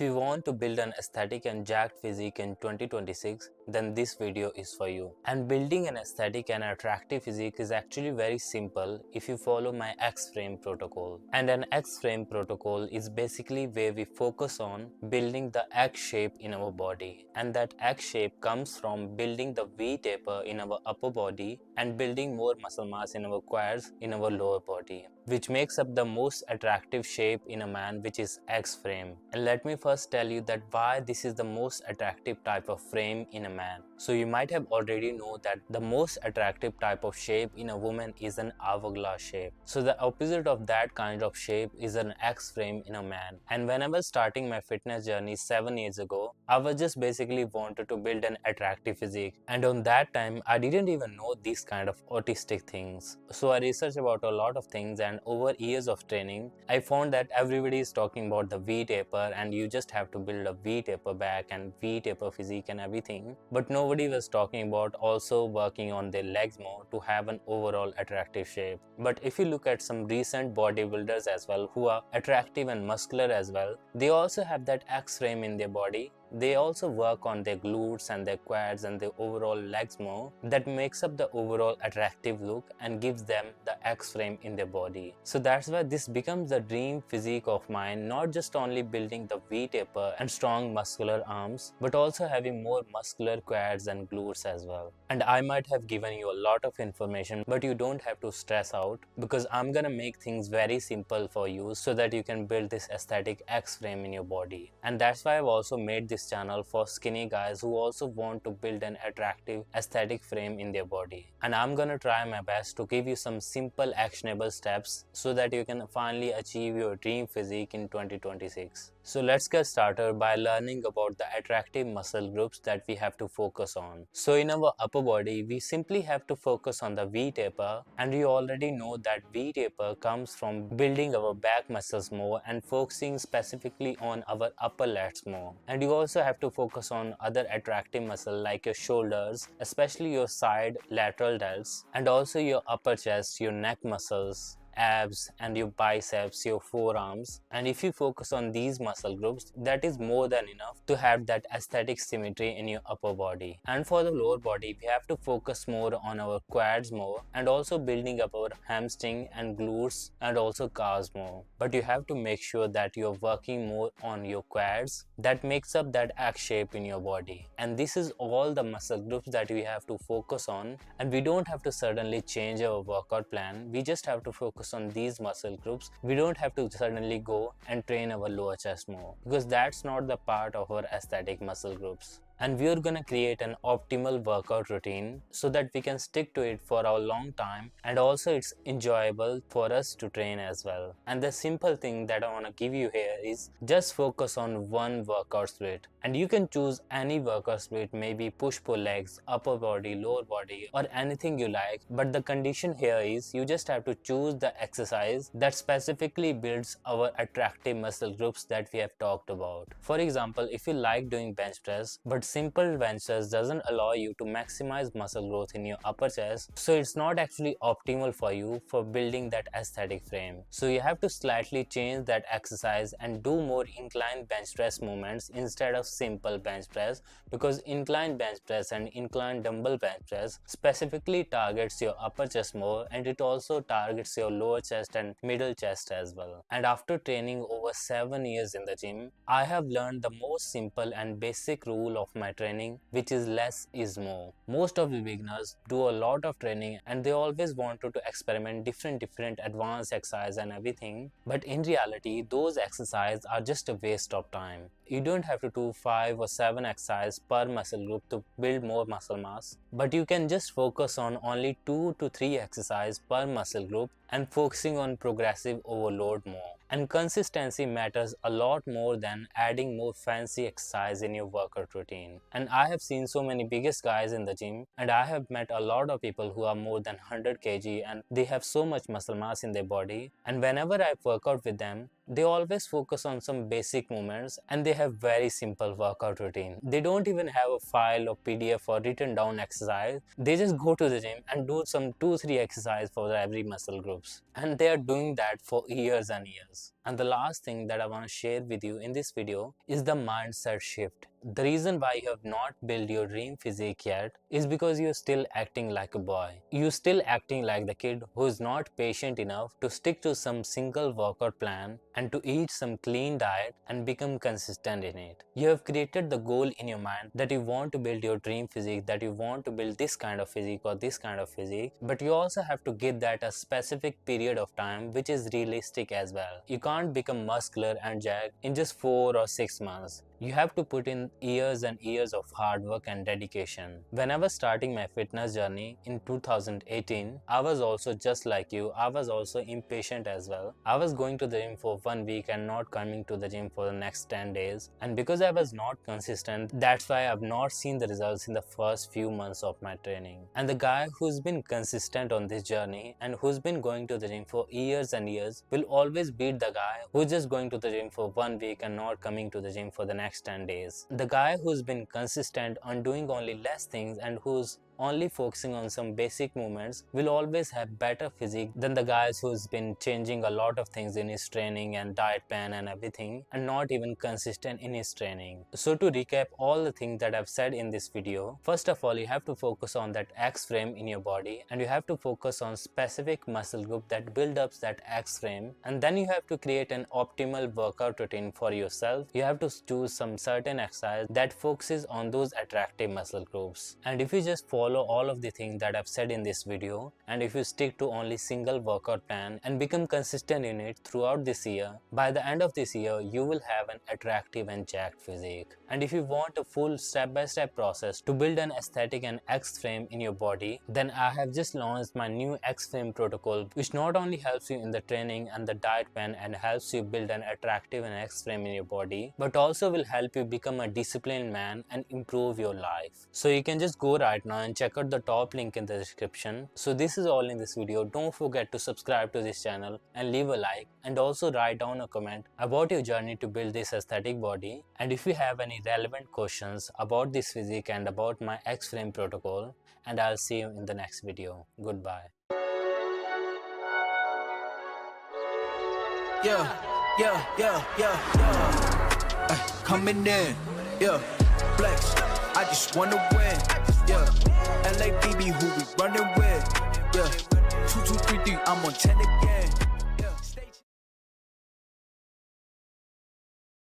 If you want to build an aesthetic and jacked physique in 2026, then this video is for you. And building an aesthetic and attractive physique is actually very simple if you follow my X-frame protocol. And an X-frame protocol is basically where we focus on building the X shape in our body. And that X shape comes from building the V taper in our upper body and building more muscle mass in our quads in our lower body, which makes up the most attractive shape in a man, which is X-frame. And let me first tell you that why this is the most attractive type of frame in a man. So you might have already know that the most attractive type of shape in a woman is an hourglass shape. So the opposite of that kind of shape is an X-frame in a man. And when I was starting my fitness journey 7 years ago, I was just basically wanted to build an attractive physique. And on that time, I didn't even know these kind of autistic things. So I researched about a lot of things, and over years of training, I found that everybody is talking about the V taper and you just have to build a V taper back and V taper physique and everything. But nobody was talking about also working on their legs more to have an overall attractive shape. But if you look at some recent bodybuilders as well who are attractive and muscular as well, they also have that X frame in their body. They also work on their glutes and their quads and their overall legs more. That makes up the overall attractive look and gives them the X frame in their body. So that's why this becomes the dream physique of mine, not just only building the V taper and strong muscular arms, but also having more muscular quads and glutes as well. And I might have given you a lot of information, but you don't have to stress out because I'm gonna make things very simple for you so that you can build this aesthetic X frame in your body. And that's why I've also made this channel for skinny guys who also want to build an attractive aesthetic frame in their body. And I'm gonna try my best to give you some simple actionable steps so that you can finally achieve your dream physique in 2026. So let's get started by learning about the attractive muscle groups that we have to focus on. So in our upper body, we simply have to focus on the V taper, and you already know that V taper comes from building our back muscles more and focusing specifically on our upper lats more. And you also have to focus on other attractive muscles like your shoulders, especially your side lateral delts, and also your upper chest, your neck muscles, abs and your biceps, your forearms. And if you focus on these muscle groups, that is more than enough to have that aesthetic symmetry in your upper body. And for the lower body, we have to focus more on our quads more and also building up our hamstring and glutes and also calves more. But you have to make sure that you're working more on your quads. That makes up that X shape in your body. And this is all the muscle groups that we have to focus on, and we don't have to suddenly change our workout plan. We just have to focus on these muscle groups. We don't have to suddenly go and train our lower chest more because that's not the part of our aesthetic muscle groups. And we are gonna create an optimal workout routine so that we can stick to it for a long time, and also it's enjoyable for us to train as well. And the simple thing that I wanna give you here is just focus on one workout split, and you can choose any workout split, maybe push-pull legs, upper body, lower body, or anything you like. But the condition here is you just have to choose the exercise that specifically builds our attractive muscle groups that we have talked about. For example, if you like doing bench press, but simple bench press doesn't allow you to maximize muscle growth in your upper chest, so it's not actually optimal for you for building that aesthetic frame. So you have to slightly change that exercise and do more inclined bench press movements instead of simple bench press, because inclined bench press and inclined dumbbell bench press specifically targets your upper chest more, and it also targets your lower chest and middle chest as well. And after training over 7 years in the gym, I have learned the most simple and basic rule of my training, which is less is more. Most of the beginners do a lot of training and they always wanted to experiment different advanced exercise and everything, but in reality those exercises are just a waste of time. You don't have to do 5 or 7 exercises per muscle group to build more muscle mass, but you can just focus on only 2 to 3 exercises per muscle group and focusing on progressive overload more. And consistency matters a lot more than adding more fancy exercise in your workout routine. And I have seen so many biggest guys in the gym, and I have met a lot of people who are more than 100 kg and they have so much muscle mass in their body. And whenever I work out with them, they always focus on some basic movements and they have very simple workout routine. They don't even have a file or PDF or written down exercise. They just go to the gym and do some 2-3 exercise for every muscle groups, and they are doing that for years and years. And the last thing that I want to share with you in this video is the mindset shift. The reason why you have not built your dream physique yet is because you're still acting like a boy. You're still acting like the kid who is not patient enough to stick to some single workout plan and to eat some clean diet and become consistent in it. You have created the goal in your mind that you want to build your dream physique, that you want to build this kind of physique or this kind of physique, but you also have to give that a specific period of time which is realistic as well. You can't become muscular and jacked in just 4 or 6 months. You have to put in years and years of hard work and dedication. When I was starting my fitness journey in 2018, I was also just like you. I was also impatient as well. I was going to the gym for 1 week and not coming to the gym for the next 10 days. And because I was not consistent, that's why I've not seen the results in the first few months of my training. And the guy who's been consistent on this journey and who's been going to the gym for years and years will always beat the guy who's just going to the gym for 1 week and not coming to the gym for the next 10 days. The guy who's been consistent on doing only less things and who's only focusing on some basic movements will always have better physique than the guys who's been changing a lot of things in his training and diet plan and everything and not even consistent in his training. So to recap all the things that I've said in this video, first of all, you have to focus on that X frame in your body and you have to focus on specific muscle group that build up that X frame, and then you have to create an optimal workout routine for yourself. You have to choose some certain exercise that focuses on those attractive muscle groups, and if you just follow all of the things that I've said in this video and if you stick to only single workout plan and become consistent in it throughout this year, by the end of this year you will have an attractive and jacked physique. And if you want a full step-by-step process to build an aesthetic and X frame in your body, then I have just launched my new X frame protocol, which not only helps you in the training and the diet plan and helps you build an attractive and X frame in your body, but also will help you become a disciplined man and improve your life. So you can just go right now and check out the top link in the description. So this is all in this video. Don't forget to subscribe to this channel and leave a like, and also write down a comment about your journey to build this aesthetic body. And if you have any relevant questions about this physique and about my X frame protocol, and I'll see you in the next video. Goodbye. Coming in, flex. I just wanna win, LA BB, who we running with, 2 2 3 3, I'm on 10 again.